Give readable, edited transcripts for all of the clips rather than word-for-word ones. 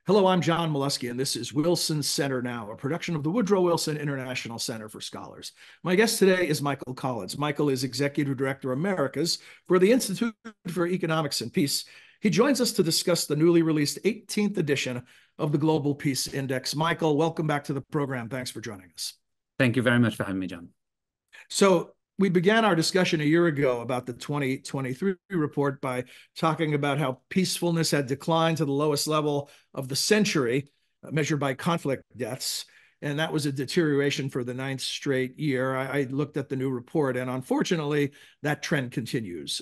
Hello, I'm John Molesky, and this is Wilson Center Now, a production of the Woodrow Wilson International Center for Scholars. My guest today is Michael Collins. Michael is Executive Director Americas for the Institute for Economics and Peace. He joins us to discuss the newly released 18th edition of the Global Peace Index. Michael, welcome back to the program. Thanks for joining us. Thank you very much for having me, John. So we began our discussion a year ago about the 2023 report by talking about how peacefulness had declined to the lowest level of the century, measured by conflict deaths. And that was a deterioration for the ninth straight year. I looked at the new report, and unfortunately, that trend continues.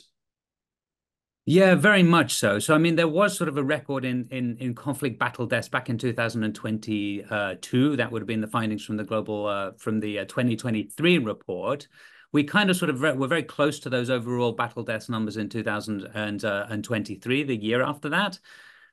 Yeah, very much so. So, I mean, there was sort of a record in conflict battle deaths back in 2022. That would have been the findings from the 2023 report. We kind of sort of were very close to those overall battle deaths numbers in 2023, the year after that.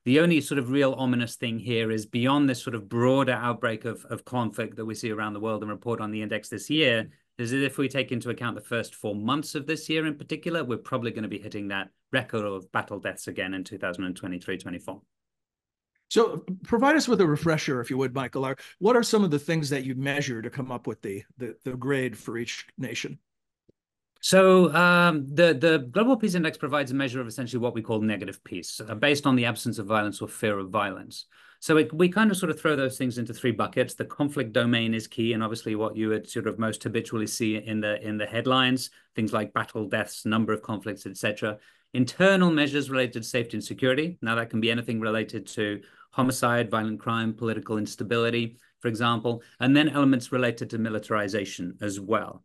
The only sort of real ominous thing here is beyond this sort of broader outbreak of conflict that we see around the world and report on the index this year, is that if we take into account the first 4 months of this year in particular, we're probably going to be hitting that record of battle deaths again in 2023-24. So provide us with a refresher, if you would, Michael. What are some of the things that you measure to come up with the grade for each nation? So the Global Peace Index provides a measure of essentially what we call negative peace, based on the absence of violence or fear of violence. So we kind of sort of throw those things into 3 buckets. The conflict domain is key, and obviously what you would sort of most habitually see in the headlines, things like battle deaths, number of conflicts, etc. Internal measures related to safety and security. Now that can be anything related to homicide, violent crime, political instability, for example, and then elements related to militarization as well.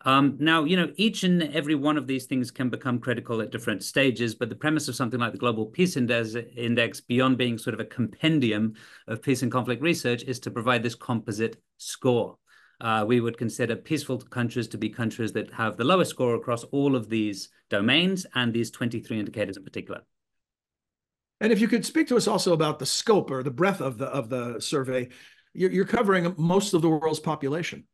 Now, each and every one of these things can become critical at different stages, but the premise of something like the Global Peace Index, beyond being sort of a compendium of peace and conflict research, is to provide this composite score. We would consider peaceful countries to be countries that have the lowest score across all of these domains and these 23 indicators in particular. And if you could speak to us also about the scope or the breadth of the survey, you're covering most of the world's population.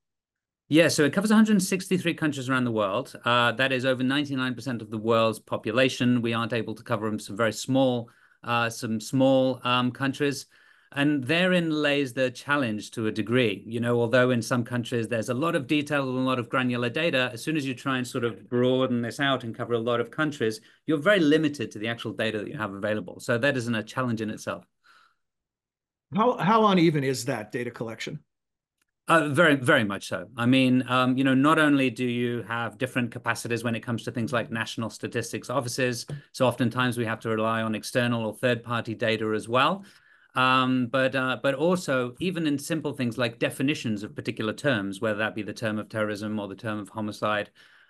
Yeah, so it covers 163 countries around the world. That is over 99% of the world's population. We aren't able to cover some very small, countries. And therein lays the challenge to a degree. Although in some countries there's a lot of detail and a lot of granular data, as soon as you try and sort of broaden this out and cover a lot of countries, you're very limited to the actual data that you have available. So that isn't a challenge in itself. How uneven is that data collection? Very, very much so. I mean, not only do you have different capacities when it comes to things like national statistics offices, so oftentimes we have to rely on external or third-party data as well. But also even in simple things like definitions of particular terms, whether that be the term of terrorism or the term of homicide,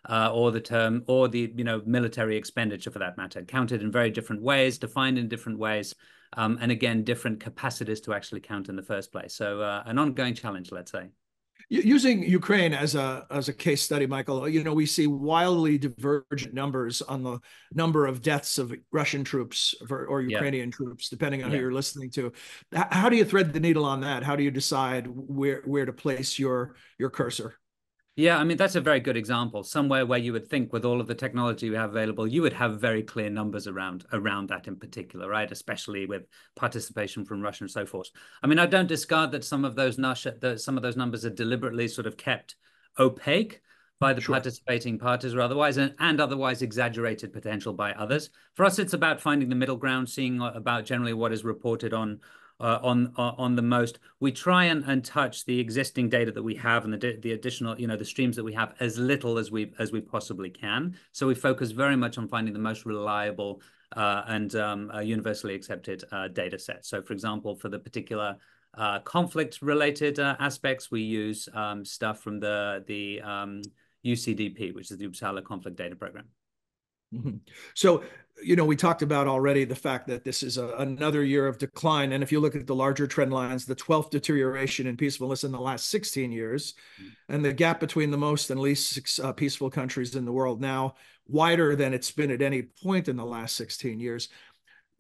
or the military expenditure for that matter, counted in very different ways, defined in different ways. And again, different capacities to actually count in the first place. So an ongoing challenge, let's say. Using Ukraine as a case study, Michael, we see wildly divergent numbers on the number of deaths of Russian troops or Ukrainian troops, depending on who you're listening to. How do you thread the needle on that? How do you decide where to place your cursor? Yeah, I mean, that's a very good example. Somewhere where you would think with all of the technology we have available, you would have very clear numbers around that in particular, right? Especially with participation from Russia and so forth. I mean, I don't discard that some of those numbers are deliberately sort of kept opaque by the participating parties or otherwise, and otherwise exaggerated potential by others. For us, it's about finding the middle ground, seeing about generally what is reported on the most. We try and touch the existing data that we have and the additional, the streams that we have as little as we possibly can. So we focus very much on finding the most reliable and universally accepted data set. So, for example, for the particular conflict-related aspects, we use stuff from the UCDP, which is the Uppsala Conflict Data Program. Mm-hmm. So, we talked about already the fact that this is another year of decline. And if you look at the larger trend lines, the 12th deterioration in peacefulness in the last 16 years, and the gap between the most and least peaceful countries in the world now wider than it's been at any point in the last 16 years.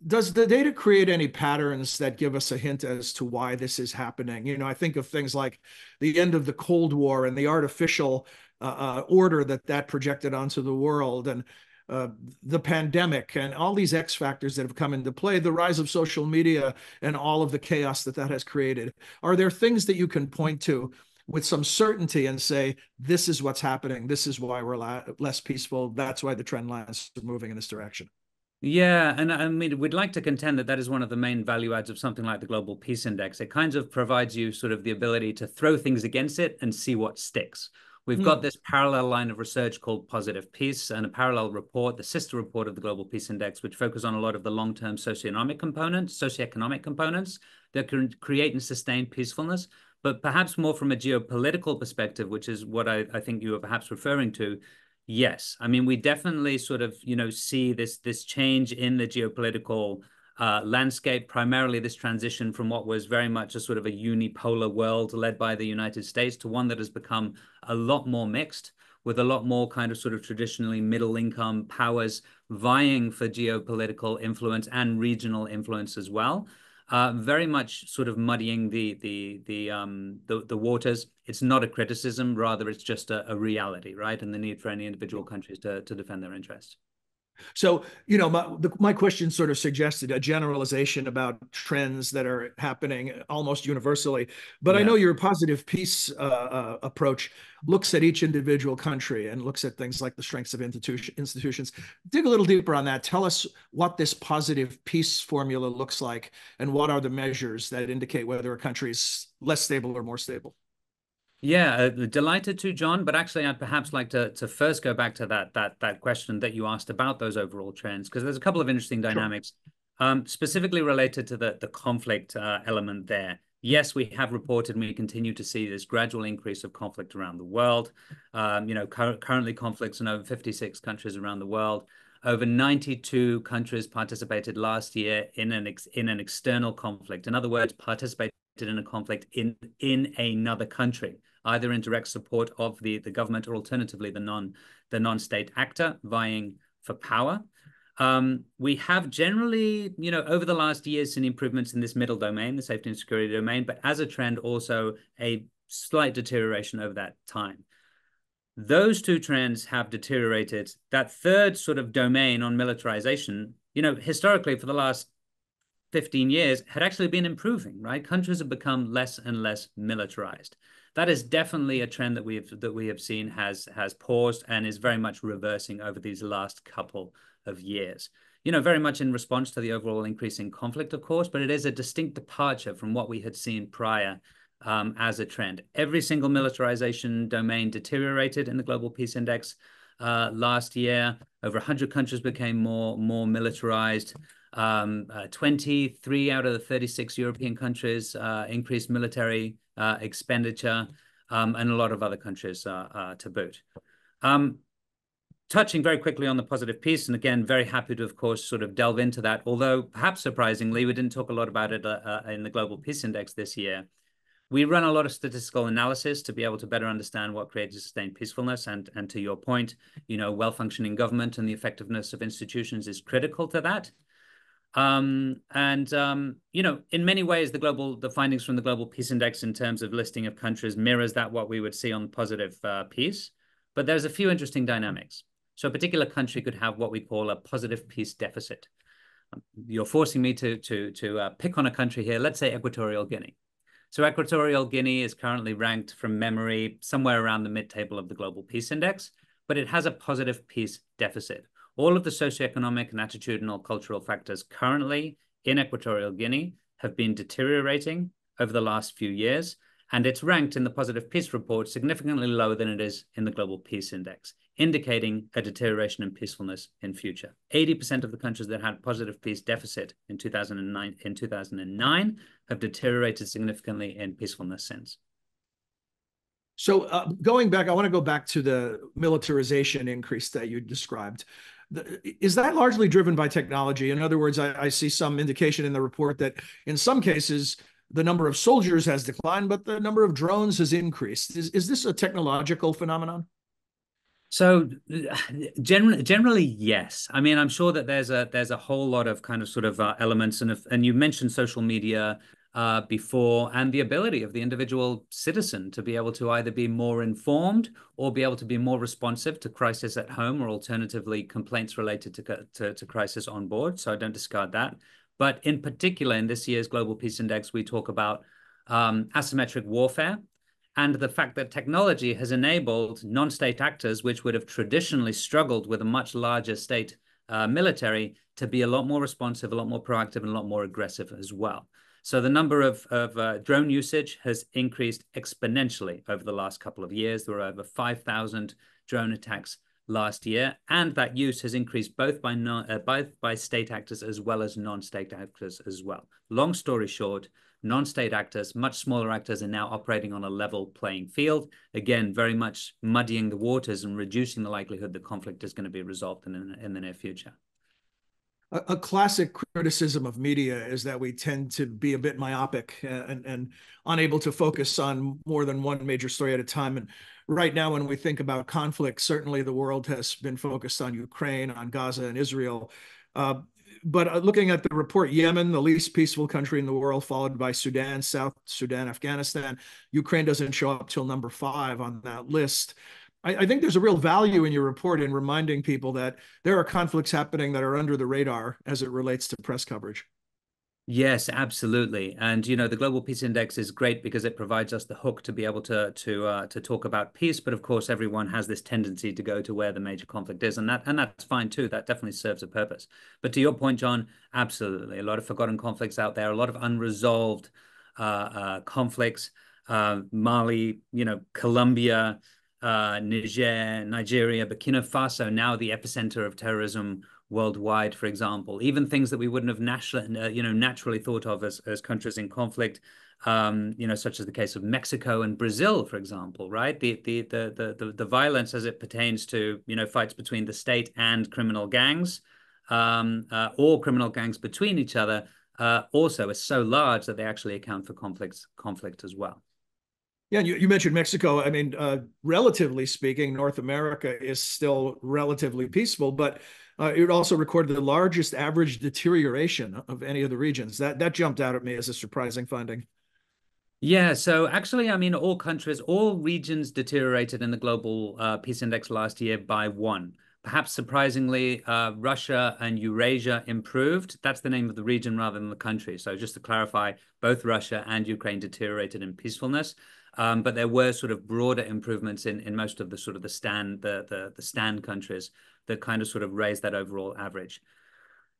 Does the data create any patterns that give us a hint as to why this is happening? I think of things like the end of the Cold War and the artificial order that projected onto the world. And uh, the pandemic, and all these X factors that have come into play, the rise of social media and all of the chaos that that has created? Are there things that you can point to with some certainty and say, this is what's happening, this is why we're less peaceful, that's why the trend lines are moving in this direction? Yeah, and I mean, we'd like to contend that that is one of the main value adds of something like the Global Peace Index. It kind of provides you sort of the ability to throw things against it and see what sticks. We've got this parallel line of research called Positive Peace and a parallel report, the sister report of the Global Peace Index, which focus on a lot of the long-term socioeconomic components that can create and sustain peacefulness, but perhaps more from a geopolitical perspective, which is what I think you are perhaps referring to. Yes, I mean, we definitely sort of, see this change in the geopolitical landscape, primarily this transition from what was very much a sort of a unipolar world led by the United States to one that has become a lot more mixed, with a lot more kind of sort of traditionally middle income powers vying for geopolitical influence and regional influence as well. Very much sort of muddying the waters. It's not a criticism, rather it's just a reality, right? And the need for any individual countries to defend their interests. So, my question sort of suggested a generalization about trends that are happening almost universally. But I Yeah. know your positive peace approach looks at each individual country and looks at things like the strengths of institutions. Dig a little deeper on that. Tell us what this positive peace formula looks like, and what are the measures that indicate whether a country is less stable or more stable. Yeah, delighted to, John. But actually, I'd perhaps like to first go back to that question that you asked about those overall trends, because there's a couple of interesting Sure. dynamics, specifically related to the conflict element there. Yes, we have reported and we continue to see this gradual increase of conflict around the world. Currently conflicts in over 56 countries around the world. Over 92 countries participated last year in an external conflict. In other words, participated in a conflict in another country, either in direct support of the government or alternatively the non-state actor vying for power. We have generally, over the last years, seen improvements in this middle domain, the safety and security domain, but as a trend, also a slight deterioration over that time. Those two trends have deteriorated. That third sort of domain on militarization, historically for the last 15 years had actually been improving, right? Countries have become less and less militarized. That is definitely a trend that we have seen has paused and is very much reversing over these last couple of years. Very much in response to the overall increase in conflict, of course, but it is a distinct departure from what we had seen prior as a trend. Every single militarization domain deteriorated in the Global Peace Index last year. Over 100 countries became more militarized. 23 out of the 36 European countries increased military expenditure, and a lot of other countries to boot. Touching very quickly on the positive peace, and again, very happy to, of course, sort of delve into that, although perhaps surprisingly, we didn't talk a lot about it in the Global Peace Index this year. We run a lot of statistical analysis to be able to better understand what creates sustained peacefulness. And to your point, well-functioning government and the effectiveness of institutions is critical to that. In many ways, the findings from the Global Peace Index in terms of listing of countries mirrors that what we would see on positive peace. But there's a few interesting dynamics. So a particular country could have what we call a positive peace deficit. You're forcing me to pick on a country here. Let's say Equatorial Guinea. So Equatorial Guinea is currently ranked from memory somewhere around the mid-table of the Global Peace Index, but it has a positive peace deficit. All of the socioeconomic and attitudinal cultural factors currently in Equatorial Guinea have been deteriorating over the last few years, and it's ranked in the Positive Peace Report significantly lower than it is in the Global Peace Index, indicating a deterioration in peacefulness in future. 80% of the countries that had positive peace deficit in 2009 have deteriorated significantly in peacefulness since. So going back, I want to go back to the militarization increase that you described. Is that largely driven by technology? In other words, I see some indication in the report that in some cases, the number of soldiers has declined, but the number of drones has increased. Is this a technological phenomenon? So generally, yes. I mean, I'm sure that there's a whole lot of kind of sort of elements, and you mentioned social media. before, and the ability of the individual citizen to be able to either be more informed or be able to be more responsive to crisis at home, or alternatively complaints related to crisis on board. So I don't discard that. But in particular, in this year's Global Peace Index, we talk about asymmetric warfare and the fact that technology has enabled non-state actors, which would have traditionally struggled with a much larger state military, to be a lot more responsive, a lot more proactive, and a lot more aggressive as well. So the number of drone usage has increased exponentially over the last couple of years. There were over 5,000 drone attacks last year, and that use has increased both by state actors as well as non-state actors as well. Long story short, non-state actors, much smaller actors, are now operating on a level playing field. Again, very much muddying the waters and reducing the likelihood that conflict is going to be resolved in the near future. A classic criticism of media is that we tend to be a bit myopic and unable to focus on more than one major story at a time. And right now, when we think about conflict, certainly the world has been focused on Ukraine, on Gaza, and Israel. But looking at the report, Yemen, the least peaceful country in the world, followed by Sudan, South Sudan, Afghanistan. Ukraine doesn't show up till number 5 on that list. I think there's a real value in your report in reminding people that there are conflicts happening that are under the radar as it relates to press coverage. Yes, absolutely. And, you know, the Global Peace Index is great because it provides us the hook to be able to talk about peace. But of course, everyone has this tendency to go to where the major conflict is. And that's fine, too. That definitely serves a purpose. But to your point, John, absolutely. A lot of forgotten conflicts out there, a lot of unresolved conflicts. Mali, you know, Colombia, Niger, Nigeria, Burkina Faso, now the epicenter of terrorism worldwide, for example. Even things that we wouldn't have naturally thought of as countries in conflict, such as the case of Mexico and Brazil, for example, right? The violence as it pertains to, fights between the state and criminal gangs, or criminal gangs between each other, also is so large that they actually account for conflict as well. Yeah, and you mentioned Mexico. I mean, relatively speaking, North America is still relatively peaceful, but it also recorded the largest average deterioration of any of the regions. That jumped out at me as a surprising finding. Yeah, so actually, I mean, all regions deteriorated in the Global Peace Index last year by 1. Perhaps surprisingly, Russia and Eurasia improved. That's the name of the region rather than the country. So just to clarify, both Russia and Ukraine deteriorated in peacefulness. But there were sort of broader improvements in most of the sort of the stand countries that kind of sort of raised that overall average.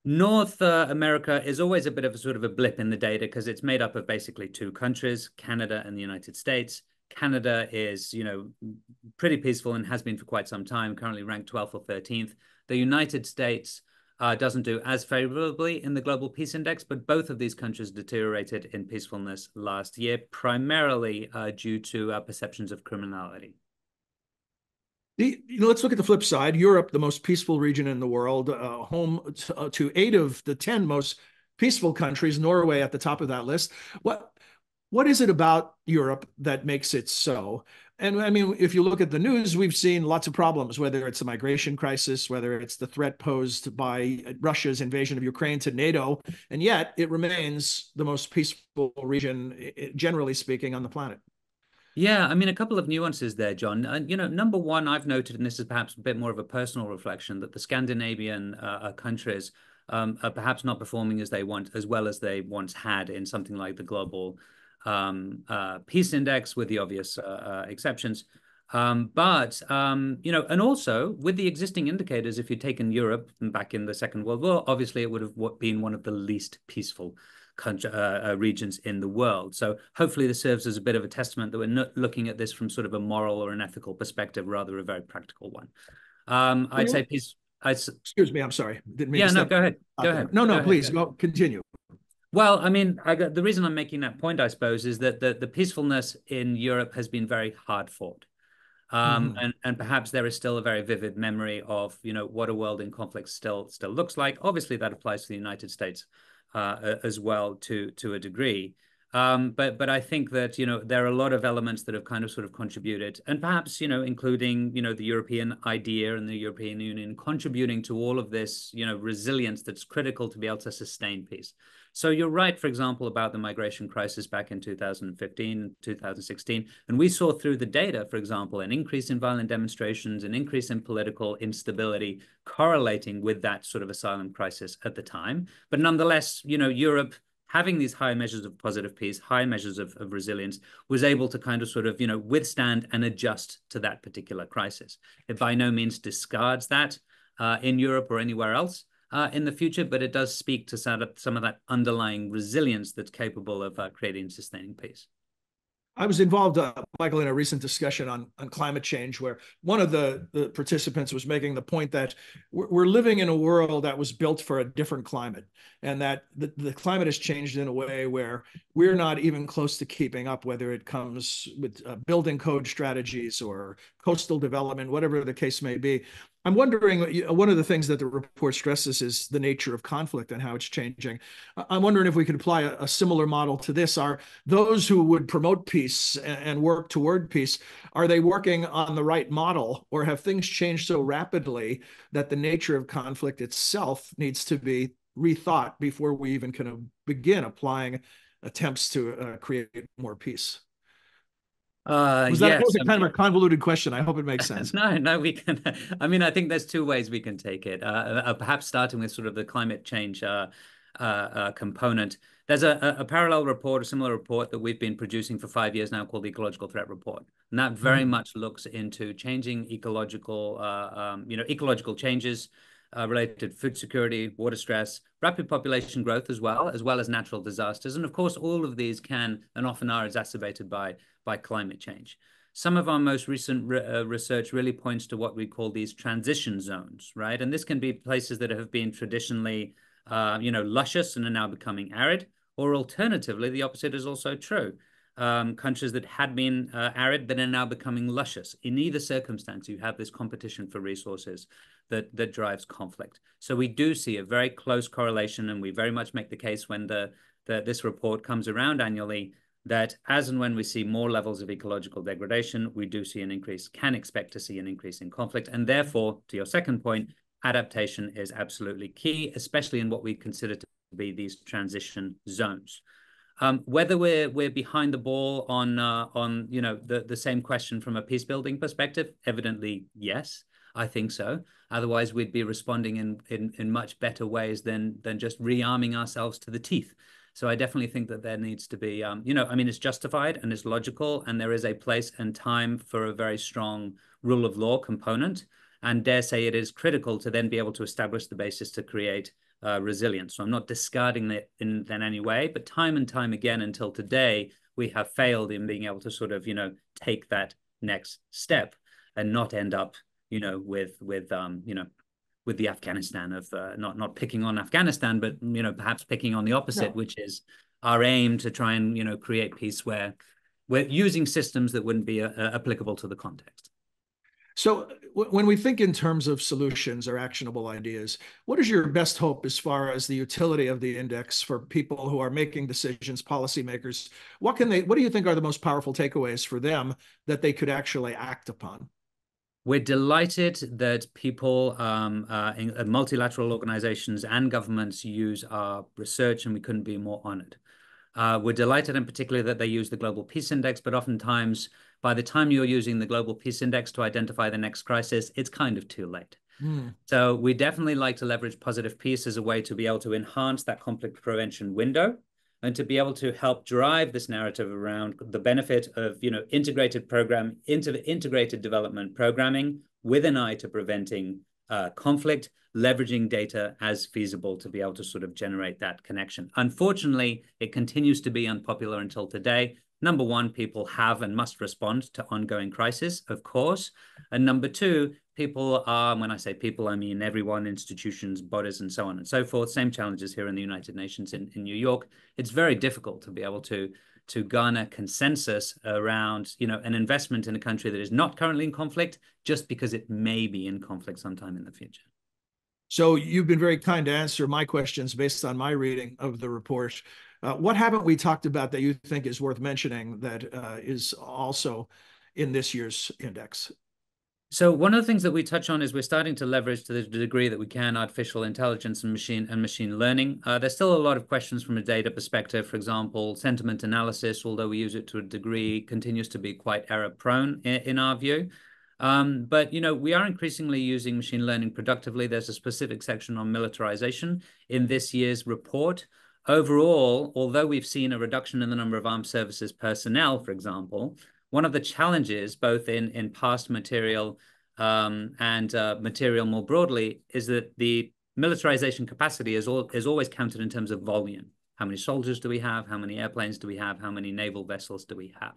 North America is always a bit of a sort of a blip in the data because it's made up of basically 2 countries, Canada and the United States. Canada is, pretty peaceful and has been for quite some time, currently ranked 12th or 13th. The United States doesn't do as favorably in the Global Peace Index, but both of these countries deteriorated in peacefulness last year, primarily due to perceptions of criminality. Let's look at the flip side. Europe, the most peaceful region in the world, home to 8 of the 10 most peaceful countries, Norway at the top of that list. What is it about Europe that makes it so? And I mean, if you look at the news, we've seen lots of problems, whether it's the migration crisis, whether it's the threat posed by Russia's invasion of Ukraine to NATO, and yet it remains the most peaceful region, generally speaking, on the planet. Yeah, I mean, a couple of nuances there, John. Number one, I've noted, and this is perhaps a bit more of a personal reflection, that the Scandinavian countries are perhaps not performing as well as they once had in something like the Global Peace Index, with the obvious exceptions. And also with the existing indicators, if you'd taken Europe back in the Second World War, obviously it would have been one of the least peaceful regions in the world. So hopefully this serves as a bit of a testament that we're not looking at this from sort of a moral or an ethical perspective, rather a very practical one. I'd say peace. Excuse me, I'm sorry. Didn't mean yeah, to no, step go ahead. Go ahead. No, please go continue. Well, I mean, the reason I'm making that point, I suppose, is that the peacefulness in Europe has been very hard fought. And perhaps there is still a very vivid memory of, what a world in conflict still looks like. Obviously, that applies to the United States as well to a degree. But I think that, there are a lot of elements that have kind of sort of contributed, and perhaps, including, the European idea and the European Union contributing to all of this, resilience that's critical to be able to sustain peace. So you're right, for example, about the migration crisis back in 2015, 2016. And we saw through the data, for example, an increase in violent demonstrations, an increase in political instability correlating with that sort of asylum crisis at the time. But nonetheless, Europe having these high measures of positive peace, high measures of resilience, was able to kind of sort of, withstand and adjust to that particular crisis. It by no means discards that in Europe or anywhere else in the future, but it does speak to some of that underlying resilience that's capable of creating and sustaining peace. I was involved, Michael, in a recent discussion on climate change, where one of the participants was making the point that we're living in a world that was built for a different climate, and that the climate has changed in a way where we're not even close to keeping up, whether it comes with building code strategies or coastal development, whatever the case may be. I'm wondering, one of the things that the report stresses is the nature of conflict and how it's changing. I'm wondering if we could apply a similar model to this. Are those who would promote peace and work toward peace, are they working on the right model, or have things changed so rapidly that the nature of conflict itself needs to be rethought before we even can begin applying attempts to create more peace? That Yes. was a kind of a convoluted question. I hope it makes sense. No, we can. I mean, I think there's two ways we can take it. Perhaps starting with sort of the climate change component. There's a parallel report, a similar report that we've been producing for 5 years now called the Ecological Threat Report. And that very much looks into changing ecological changes related to food security, water stress, rapid population growth as well as natural disasters. And of course, all of these can and often are exacerbated by climate change. Some of our most recent research really points to what we call these transition zones, right? And this can be places that have been traditionally, luscious and are now becoming arid, or alternatively, the opposite is also true. Countries that had been arid that are now becoming luscious. In either circumstance, you have this competition for resources that drives conflict. So we do see a very close correlation, and we very much make the case when this report comes around annually, that as and when we see more levels of ecological degradation, we do see an increase, can expect to see an increase in conflict. And therefore, to your second point, adaptation is absolutely key, especially in what we consider to be these transition zones. Whether we're behind the ball on the same question from a peace building perspective, evidently yes, I think so. Otherwise, we'd be responding in much better ways than just rearming ourselves to the teeth. So I definitely think that there needs to be, it's justified and it's logical, and there is a place and time for a very strong rule of law component. And dare say it is critical to then be able to establish the basis to create resilience. So I'm not discarding it in any way, but time and time again until today, we have failed in being able to sort of, take that next step and not end up, with the Afghanistan of not picking on Afghanistan, but perhaps picking on the opposite, which is our aim to try and create peace where we're using systems that wouldn't be applicable to the context. So when we think in terms of solutions or actionable ideas, what is your best hope as far as the utility of the index for people who are making decisions, policymakers? What do you think are the most powerful takeaways for them that they could actually act upon? We're delighted that people, in multilateral organizations and governments use our research, and we couldn't be more honored. We're delighted in particular that they use the Global Peace Index, but oftentimes by the time you're using the Global Peace Index to identify the next crisis, it's kind of too late. So we definitely like to leverage positive peace as a way to be able to enhance that conflict prevention window and to be able to help drive this narrative around the benefit of, integrated development programming with an eye to preventing conflict, leveraging data as feasible to be able to sort of generate that connection. Unfortunately, it continues to be unpopular until today. Number one, people have and must respond to ongoing crisis, of course. And number two, people are, when I say people, I mean everyone, institutions, bodies, and so on and so forth. Same challenges here in the United Nations in New York. It's very difficult to be able to garner consensus around, an investment in a country that is not currently in conflict, just because it may be in conflict sometime in the future. So you've been very kind to answer my questions based on my reading of the report. What haven't we talked about that you think is worth mentioning that is also in this year's index? So one of the things that we touch on is we're starting to leverage to the degree that we can artificial intelligence and machine learning. There's still a lot of questions from a data perspective. For example, sentiment analysis, although we use it to a degree, continues to be quite error prone in our view. But we are increasingly using machine learning productively. There's a specific section on militarization in this year's report. Overall, although we've seen a reduction in the number of armed services personnel, for example, one of the challenges, both in past material and material more broadly, is that the militarization capacity is always counted in terms of volume. How many soldiers do we have? How many airplanes do we have? How many naval vessels do we have?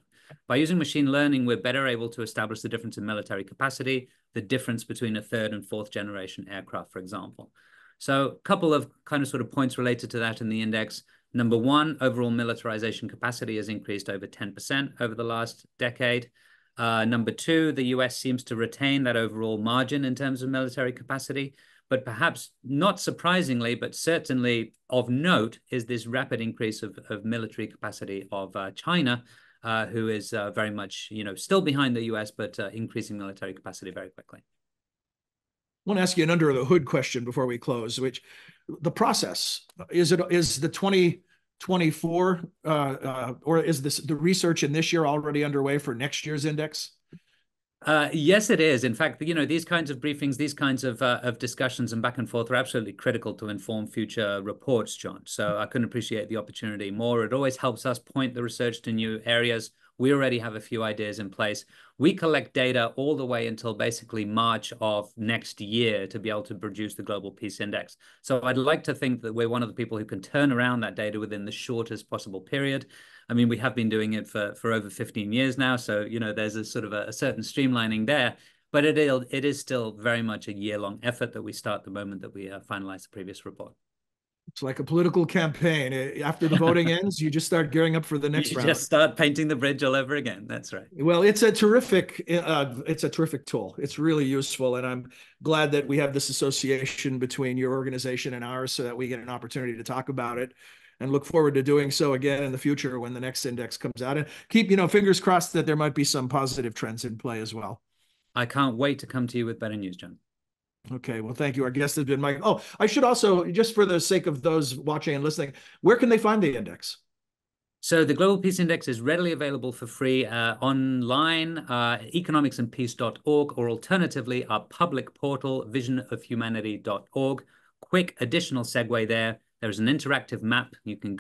By using machine learning, we're better able to establish the difference in military capacity, the difference between a third and fourth generation aircraft, for example. So a couple of kind of sort of points related to that in the index. Number one, overall militarization capacity has increased over 10% over the last decade. Number two, the US seems to retain that overall margin in terms of military capacity. But perhaps not surprisingly, but certainly of note, is this rapid increase of military capacity of China, who is very much, still behind the US, but increasing military capacity very quickly. I want to ask you an under the hood question before we close, which the process is the 2024 or is the research in this year already underway for next year's index? Yes, it is. In fact, these kinds of briefings, these kinds of discussions and back and forth are absolutely critical to inform future reports, John. So I couldn't appreciate the opportunity more. It always helps us point the research to new areas. We already have a few ideas in place. We collect data all the way until basically March of next year to be able to produce the Global Peace Index. So I'd like to think that we're one of the people who can turn around that data within the shortest possible period. I mean, we have been doing it for over 15 years now. So, there's a sort of a certain streamlining there, but it is still very much a year-long effort that we start the moment that we finalize the previous report. It's like a political campaign. After the voting ends, you just start gearing up for the next round. You just start painting the bridge all over again. That's right. Well, it's a terrific tool. It's really useful, and I'm glad that we have this association between your organization and ours, so that we get an opportunity to talk about it. And look forward to doing so again in the future when the next index comes out. And keep, fingers crossed that there might be some positive trends in play as well. I can't wait to come to you with better news, John. Okay, well, thank you. Our guest has been Mike. Oh, I should also, just for the sake of those watching and listening, where can they find the index? So the Global Peace Index is readily available for free online, economicsandpeace.org, or alternatively, our public portal, visionofhumanity.org. Quick additional segue there. There's an interactive map. You can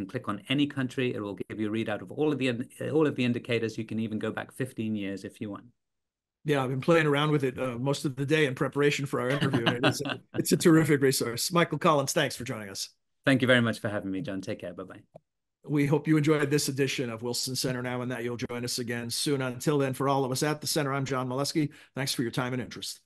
click on any country. It will give you a readout of all of the indicators. You can even go back 15 years if you want. Yeah, I've been playing around with it most of the day in preparation for our interview. It's a terrific resource. Michael Collins, thanks for joining us. Thank you very much for having me, John. Take care. Bye-bye. We hope you enjoyed this edition of Wilson Center Now, and that you'll join us again soon. Until then, for all of us at the Center, I'm John Molesky. Thanks for your time and interest.